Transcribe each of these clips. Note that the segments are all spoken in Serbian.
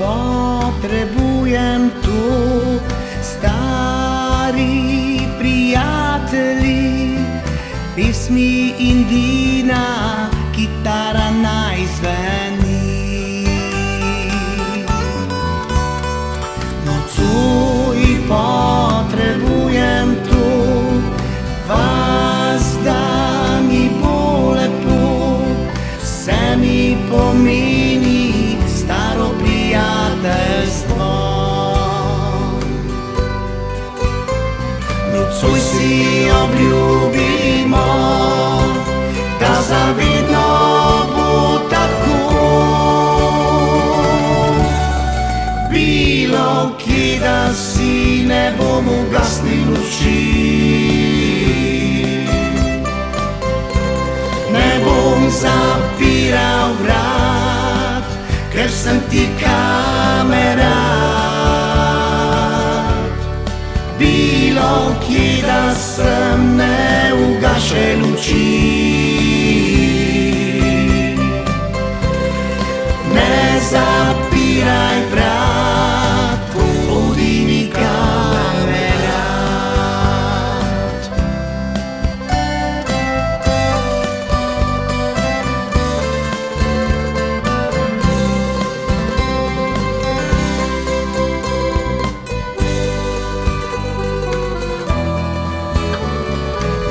potrebujem tu, stari prijatelji, pesmi in vina, kitara naj zveni. Nocoj potrebujem tu, vas, da mi bo lepo, vse mi pomeni staro prijateljstvo. Nocoj si obljubimo, da zavedno bo tako. Bilo kje, da si ne bomo gasnili luči, ne bom zapiral vrat, ker sem ti kamerad. Bilo kje, da sem, ne ugaše luči, ne zapiraj vrat, bodi mi kamerad.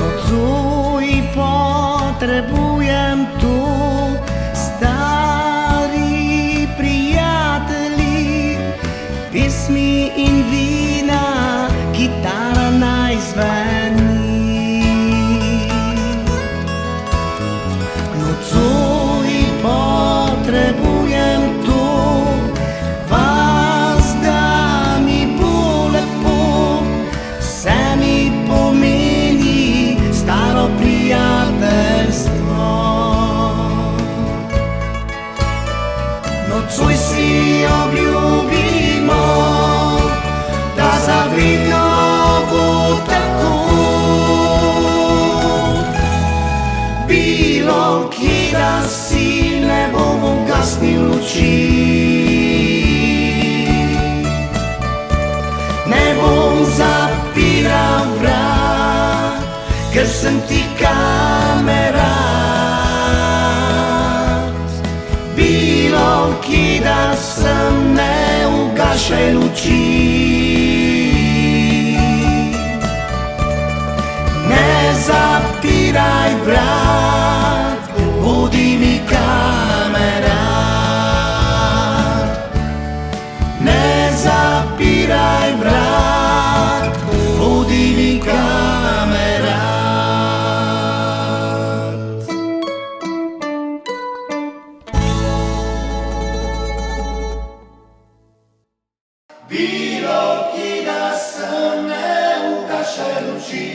Nocoj potrebujem tu, stari prijatelji, pesmi in vina, kitara naj zveni. Nocoj potrebujem tu, vas, da mi bo lepo, vse mi pomeni staro prijateljstvo. Nocoj si obljubimo, da zavedno bo tako. Bilo kje, da si, ne bomo gasnili luči, ne bom zapiral vrat, ker sem ti kamerad. Bilo kje, da sem, ne ugašaj luči, ne zapiraj vrat, bodi mi kamerad. Ne zapiraj vrat, bodi mi kamerad. Bilo kje, da sem, ne ugašaj luči,